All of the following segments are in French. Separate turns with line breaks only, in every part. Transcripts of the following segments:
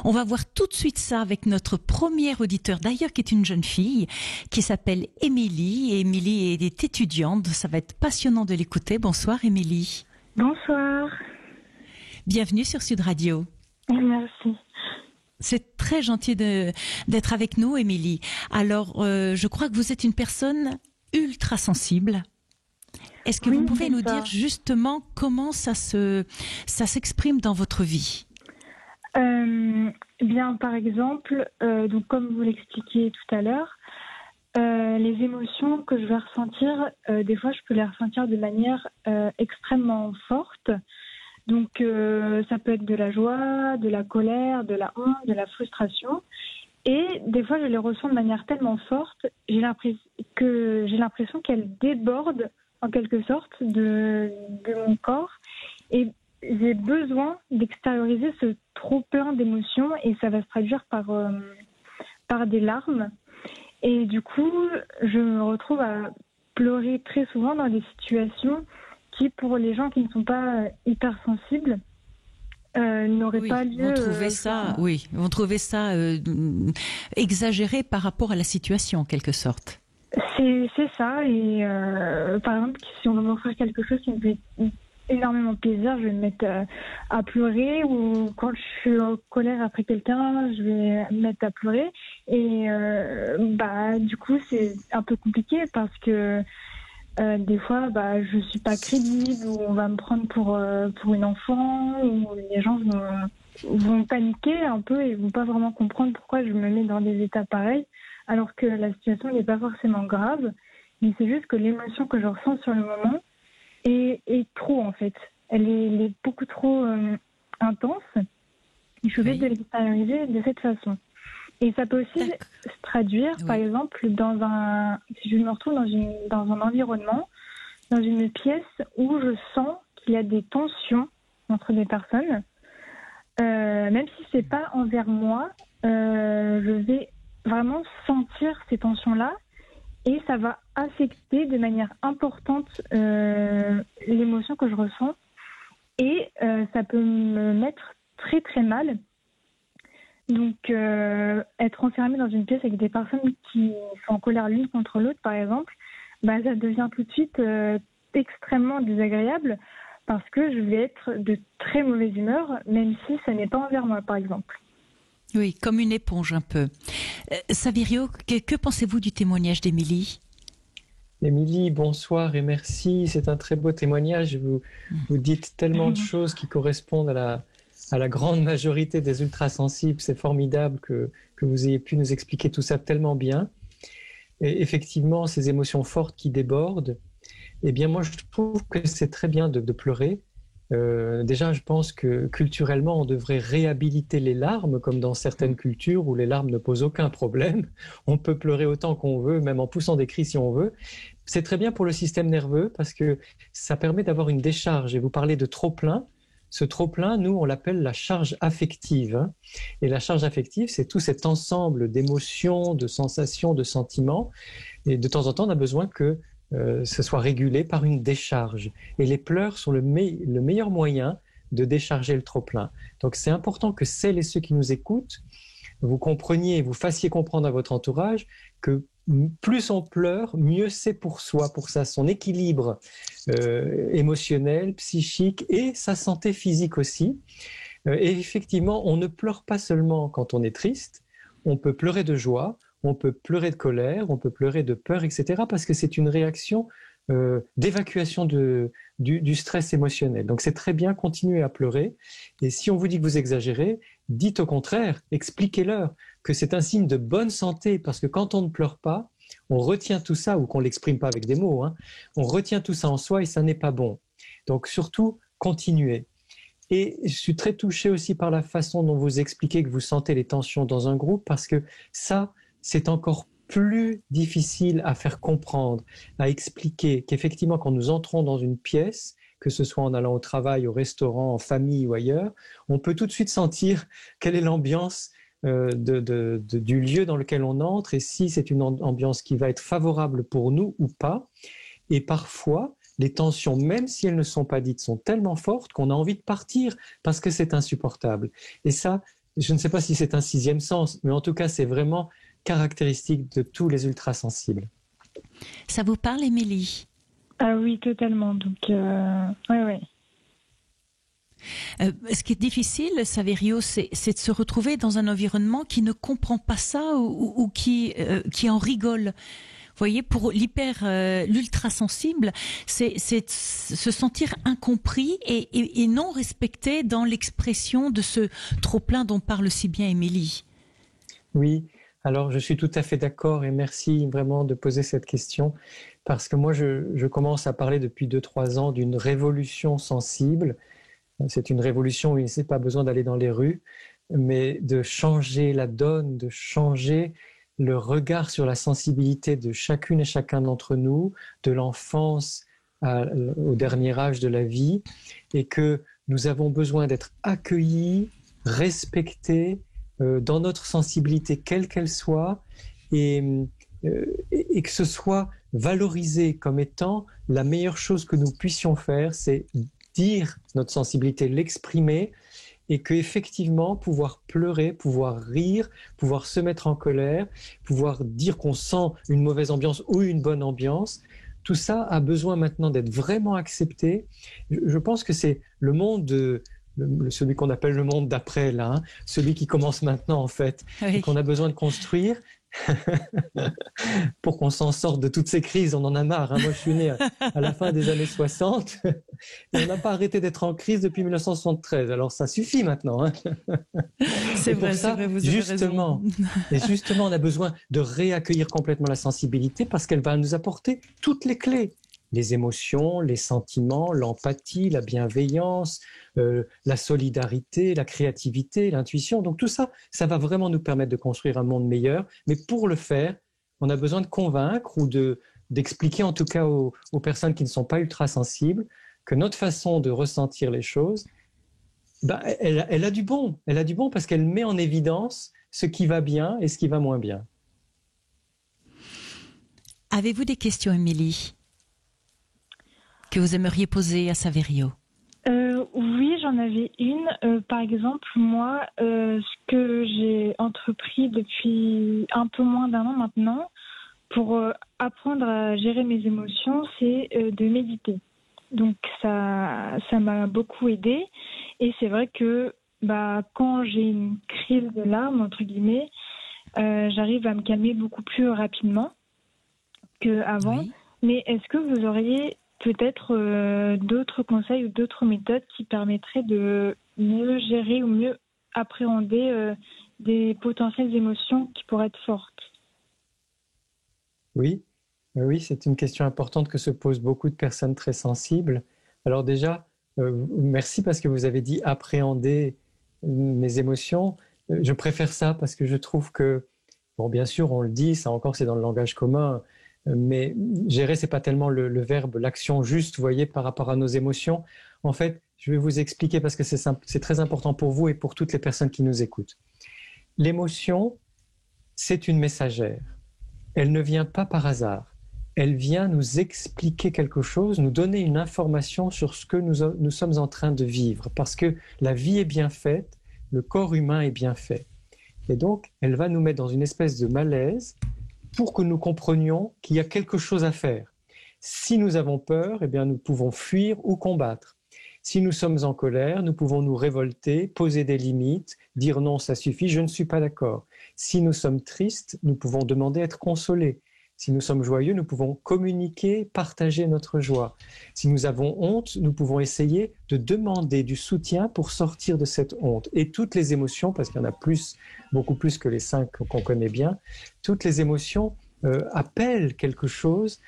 On va voir tout de suite ça avec notre premier auditeur, d'ailleurs qui est une jeune fille, qui s'appelle Émilie. Et Émilie est étudiante, ça va être passionnant de l'écouter. Bonsoir Émilie.
Bonsoir.
Bienvenue sur Sud Radio.
Merci.
C'est très gentil d'être avec nous Émilie. Alors, je crois que vous êtes une personne ultra sensible. Est-ce que vous pouvez nous dire justement comment ça s'exprime dans votre vie ?
Bien, par exemple, donc comme vous l'expliquiez tout à l'heure, les émotions que je vais ressentir, des fois, je peux les ressentir de manière extrêmement forte. Donc, ça peut être de la joie, de la colère, de la honte, de la frustration. Et des fois, je les ressens de manière tellement forte, j'ai l'impression qu'elles débordent en quelque sorte de mon corps. Et j'ai besoin d'extérioriser ce trop-plein d'émotions et ça va se traduire par des larmes. Et du coup, je me retrouve à pleurer très souvent dans des situations qui, pour les gens qui ne sont pas hypersensibles, n'auraient pas lieu.
Vont trouver ça exagéré par rapport à la situation, en quelque sorte.
C'est ça. Et par exemple, si on veut m'offrir quelque chose qui me fait énormément plaisir, je vais me mettre à pleurer, ou quand je suis en colère après quelqu'un, je vais me mettre à pleurer. Et du coup, c'est un peu compliqué parce que des fois, je suis pas crédible, ou on va me prendre pour une enfant, ou les gens vont paniquer un peu et vont pas vraiment comprendre pourquoi je me mets dans des états pareils, alors que la situation n'est pas forcément grave, mais c'est juste que l'émotion que je ressens sur le moment est trop, en fait. Elle est beaucoup trop intense. Et je vais de l'extérioriser de cette façon. Et ça peut aussi se traduire, par exemple, si je me retrouve dans un environnement, dans une pièce où je sens qu'il y a des tensions entre des personnes, même si c'est pas envers moi, je vais vraiment sentir ces tensions-là. Et ça va affecter de manière importante l'émotion que je ressens. Et ça peut me mettre très très mal. Donc être enfermée dans une pièce avec des personnes qui sont en colère l'une contre l'autre, par exemple, ça devient tout de suite extrêmement désagréable parce que je vais être de très mauvaise humeur, même si ça n'est pas envers moi, par exemple.
Oui, comme une éponge un peu. Saverio, que pensez-vous du témoignage d'Émilie ?
Émilie, bonsoir et merci. C'est un très beau témoignage. Vous dites tellement de choses qui correspondent à la grande majorité des ultrasensibles. C'est formidable que vous ayez pu nous expliquer tout ça tellement bien. Et effectivement, ces émotions fortes qui débordent, eh bien moi je trouve que c'est très bien de pleurer. Déjà, je pense que culturellement, on devrait réhabiliter les larmes, comme dans certaines cultures où les larmes ne posent aucun problème. On peut pleurer autant qu'on veut, même en poussant des cris si on veut. C'est très bien pour le système nerveux parce que ça permet d'avoir une décharge. Et vous parlez de trop-plein. Ce trop-plein, nous, on l'appelle la charge affective. Et la charge affective, c'est tout cet ensemble d'émotions, de sensations, de sentiments. Et de temps en temps, on a besoin que ce soit régulé par une décharge. Et les pleurs sont le meilleur moyen de décharger le trop-plein. Donc c'est important que celles et ceux qui nous écoutent, vous compreniez, vous fassiez comprendre à votre entourage que plus on pleure, mieux c'est pour soi, pour son équilibre émotionnel, psychique et sa santé physique aussi. Et effectivement, on ne pleure pas seulement quand on est triste, on peut pleurer de joie, on peut pleurer de colère, on peut pleurer de peur, etc. parce que c'est une réaction d'évacuation du stress émotionnel. Donc c'est très bien, continuez à pleurer. Et si on vous dit que vous exagérez, dites au contraire, expliquez-leur que c'est un signe de bonne santé, parce que quand on ne pleure pas, on retient tout ça, ou qu'on ne l'exprime pas avec des mots, on retient tout ça en soi et ça n'est pas bon. Donc surtout, continuez. Et je suis très touché aussi par la façon dont vous expliquez que vous sentez les tensions dans un groupe, parce que ça, c'est encore plus difficile à faire comprendre, à expliquer qu'effectivement, quand nous entrons dans une pièce, que ce soit en allant au travail, au restaurant, en famille ou ailleurs, on peut tout de suite sentir quelle est l'ambiance du lieu dans lequel on entre et si c'est une ambiance qui va être favorable pour nous ou pas. Et parfois, les tensions, même si elles ne sont pas dites, sont tellement fortes qu'on a envie de partir parce que c'est insupportable. Et ça, je ne sais pas si c'est un sixième sens, mais en tout cas, c'est vraiment caractéristique de tous les ultrasensibles.
Ça vous parle, Émilie?
Ah oui, totalement. Donc, ouais.
Ce qui est difficile, Saverio, c'est de se retrouver dans un environnement qui ne comprend pas ça ou qui en rigole. Vous voyez, pour l'ultrasensible, c'est se sentir incompris et non respecté dans l'expression de ce trop-plein dont parle si bien Émilie.
Oui, alors je suis tout à fait d'accord et merci vraiment de poser cette question parce que moi je commence à parler depuis 2-3 ans d'une révolution sensible. C'est une révolution où il n'y a pas besoin d'aller dans les rues, mais de changer la donne, de changer le regard sur la sensibilité de chacune et chacun d'entre nous, de l'enfance au dernier âge de la vie, et que nous avons besoin d'être accueillis, respectés dans notre sensibilité, quelle qu'elle soit, et que ce soit valorisé comme étant la meilleure chose que nous puissions faire, c'est dire notre sensibilité, l'exprimer, et qu'effectivement, pouvoir pleurer, pouvoir rire, pouvoir se mettre en colère, pouvoir dire qu'on sent une mauvaise ambiance ou une bonne ambiance, tout ça a besoin maintenant d'être vraiment accepté. Je pense que c'est le monde, celui qu'on appelle le monde d'après, là, hein, celui qui commence maintenant en fait,
Oui.
et qu'on a besoin de construire. Pour qu'on s'en sorte de toutes ces crises, on en a marre. Hein. Moi, je suis né à la fin des années 60 et on n'a pas arrêté d'être en crise depuis 1973. Alors, ça suffit maintenant. Hein.
C'est vrai, vous avez
raison. Et justement, on a besoin de réaccueillir complètement la sensibilité parce qu'elle va nous apporter toutes les clés. Les émotions, les sentiments, l'empathie, la bienveillance, la solidarité, la créativité, l'intuition. Donc tout ça, ça va vraiment nous permettre de construire un monde meilleur. Mais pour le faire, on a besoin de convaincre ou d'expliquer en tout cas aux personnes qui ne sont pas ultra-sensibles que notre façon de ressentir les choses, elle a du bon. Elle a du bon parce qu'elle met en évidence ce qui va bien et ce qui va moins bien.
Avez-vous des questions, Émilie, que vous aimeriez poser à Saverio?
Oui, j'en avais une. Par exemple, moi, ce que j'ai entrepris depuis un peu moins d'un an maintenant pour apprendre à gérer mes émotions, c'est de méditer. Donc ça m'a beaucoup aidée. Et c'est vrai que quand j'ai une crise de larmes, entre guillemets, j'arrive à me calmer beaucoup plus rapidement qu'avant. Oui. Mais est-ce que vous auriez peut-être d'autres conseils ou d'autres méthodes qui permettraient de mieux gérer ou mieux appréhender des potentielles émotions qui pourraient être fortes?
Oui, c'est une question importante que se posent beaucoup de personnes très sensibles. Alors déjà, merci parce que vous avez dit appréhender mes émotions. Je préfère ça parce que je trouve que, bon, bien sûr, on le dit, ça encore c'est dans le langage commun, mais gérer, c'est pas tellement le verbe, l'action juste, vous voyez, par rapport à nos émotions. En fait, je vais vous expliquer parce que c'est très important pour vous et pour toutes les personnes qui nous écoutent. L'émotion, c'est une messagère. Elle ne vient pas par hasard. Elle vient nous expliquer quelque chose, nous donner une information sur ce que nous sommes en train de vivre. Parce que la vie est bien faite, le corps humain est bien fait. Et donc, elle va nous mettre dans une espèce de malaise pour que nous comprenions qu'il y a quelque chose à faire. Si nous avons peur, eh bien, nous pouvons fuir ou combattre. Si nous sommes en colère, nous pouvons nous révolter, poser des limites, dire non, ça suffit, je ne suis pas d'accord. Si nous sommes tristes, nous pouvons demander à être consolés. Si nous sommes joyeux, nous pouvons communiquer, partager notre joie. Si nous avons honte, nous pouvons essayer de demander du soutien pour sortir de cette honte. Et toutes les émotions, parce qu'il y en a beaucoup plus que les 5 qu'on connaît bien, toutes les émotions appellent quelque chose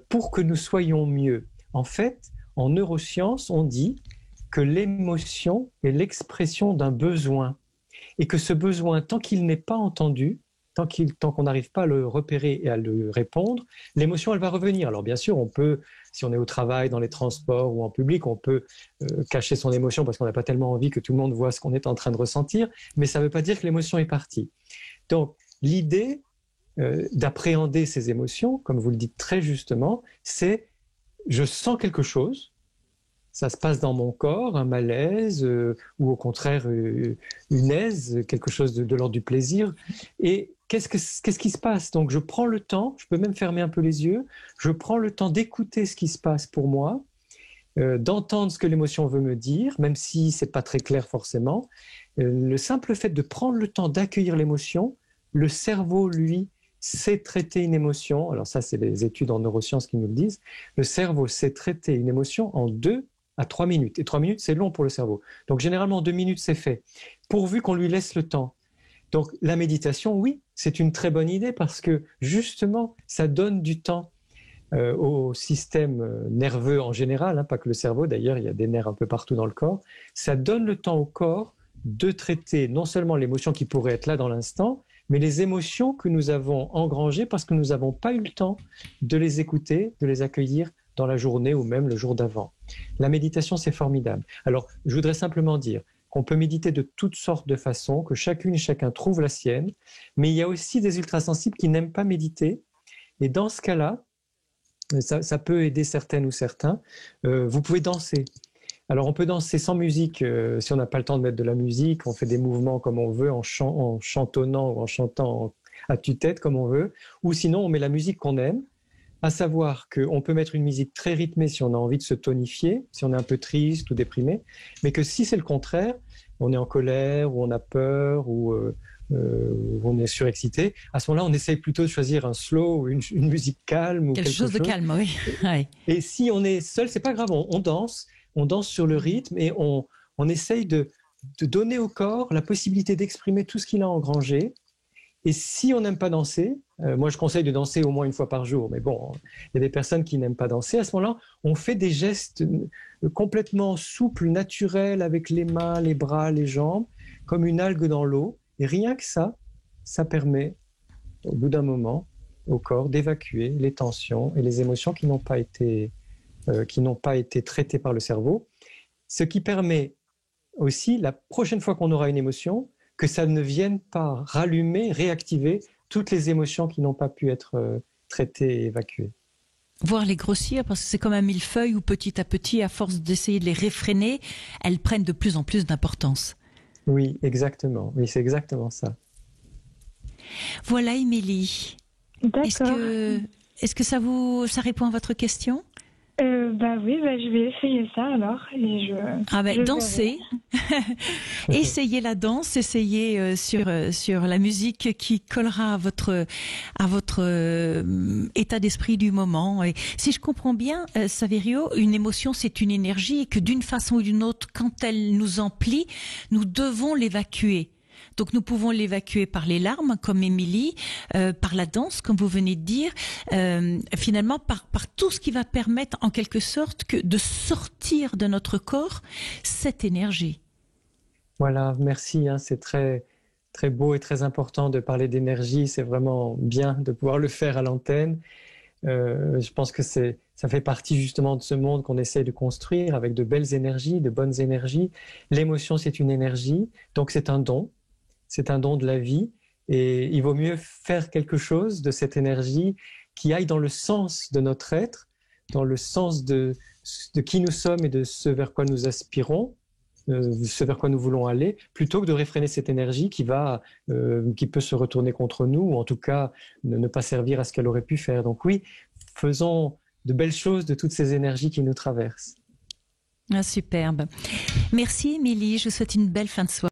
pour que nous soyons mieux. En fait, en neurosciences, on dit que l'émotion est l'expression d'un besoin et que ce besoin, tant qu'il n'est pas entendu, tant qu'on n'arrive pas à le repérer et à le répondre, l'émotion, elle va revenir. Alors bien sûr, on peut, si on est au travail, dans les transports ou en public, on peut cacher son émotion parce qu'on n'a pas tellement envie que tout le monde voit ce qu'on est en train de ressentir, mais ça ne veut pas dire que l'émotion est partie. Donc, l'idée d'appréhender ces émotions, comme vous le dites très justement, c'est je sens quelque chose, ça se passe dans mon corps, un malaise ou au contraire une aise, quelque chose de l'ordre du plaisir. Et qu'est-ce qui se passe? Donc je prends le temps, je peux même fermer un peu les yeux, je prends le temps d'écouter ce qui se passe pour moi, d'entendre ce que l'émotion veut me dire, même si c'est pas très clair forcément. Le simple fait de prendre le temps d'accueillir l'émotion, le cerveau, lui, sait traiter une émotion. Alors ça, c'est les études en neurosciences qui nous le disent. Le cerveau sait traiter une émotion en 2 à 3 minutes. Et 3 minutes, c'est long pour le cerveau. Donc généralement, en 2 minutes, c'est fait, pourvu qu'on lui laisse le temps. Donc la méditation, oui, c'est une très bonne idée parce que justement, ça donne du temps au système nerveux en général, hein, pas que le cerveau, d'ailleurs, il y a des nerfs un peu partout dans le corps. Ça donne le temps au corps de traiter non seulement l'émotion qui pourrait être là dans l'instant, mais les émotions que nous avons engrangées parce que nous n'avons pas eu le temps de les écouter, de les accueillir dans la journée ou même le jour d'avant. La méditation, c'est formidable. Alors, je voudrais simplement dire qu'on peut méditer de toutes sortes de façons, que chacune et chacun trouve la sienne, mais il y a aussi des ultrasensibles qui n'aiment pas méditer. Et dans ce cas-là, ça peut aider certaines ou certains. Vous pouvez danser. Alors, on peut danser sans musique si on n'a pas le temps de mettre de la musique. On fait des mouvements comme on veut, en chantonnant ou en chantant à tue-tête comme on veut. Ou sinon, on met la musique qu'on aime. À savoir qu'on peut mettre une musique très rythmée si on a envie de se tonifier, si on est un peu triste ou déprimé. Mais que si c'est le contraire, on est en colère ou on a peur ou on est surexcité, à ce moment-là, on essaye plutôt de choisir un slow ou une musique calme. Ou
quelque chose de calme, oui. Ouais.
Et si on est seul, c'est pas grave, on danse sur le rythme et on essaye de donner au corps la possibilité d'exprimer tout ce qu'il a engrangé. Et si on n'aime pas danser, moi je conseille de danser au moins une fois par jour, mais bon, il y a des personnes qui n'aiment pas danser. À ce moment-là, on fait des gestes complètement souples, naturels, avec les mains, les bras, les jambes, comme une algue dans l'eau. Et rien que ça permet, au bout d'un moment, au corps d'évacuer les tensions et les émotions qui n'ont pas été traitées par le cerveau. Ce qui permet aussi, la prochaine fois qu'on aura une émotion, que ça ne vienne pas rallumer, réactiver toutes les émotions qui n'ont pas pu être traitées et évacuées.
Voir les grossir, parce que c'est comme un millefeuille où petit à petit, à force d'essayer de les réfréner, elles prennent de plus en plus d'importance.
Oui, exactement. Oui, c'est exactement ça.
Voilà, Émilie.
D'accord.
Est-ce que ça répond à votre question?
Oui, je vais essayer ça alors. Et
danser. Essayez la danse, essayez sur la musique qui collera à votre état d'esprit du moment. Et si je comprends bien, Saverio, une émotion c'est une énergie et que d'une façon ou d'une autre, quand elle nous emplit, nous devons l'évacuer. Donc nous pouvons l'évacuer par les larmes, comme Émilie, par la danse, comme vous venez de dire, finalement par tout ce qui va permettre en quelque sorte de sortir de notre corps cette énergie.
Voilà, merci. C'est très, très beau et très important de parler d'énergie. C'est vraiment bien de pouvoir le faire à l'antenne. Je pense que ça fait partie justement de ce monde qu'on essaie de construire avec de belles énergies, de bonnes énergies. L'émotion, c'est une énergie, donc c'est un don. C'est un don de la vie et il vaut mieux faire quelque chose de cette énergie qui aille dans le sens de notre être, dans le sens de qui nous sommes et de ce vers quoi nous aspirons, ce vers quoi nous voulons aller, plutôt que de réfréner cette énergie qui peut se retourner contre nous ou en tout cas ne pas servir à ce qu'elle aurait pu faire. Donc oui, faisons de belles choses de toutes ces énergies qui nous traversent.
Ah, superbe. Merci Émilie, je vous souhaite une belle fin de soirée.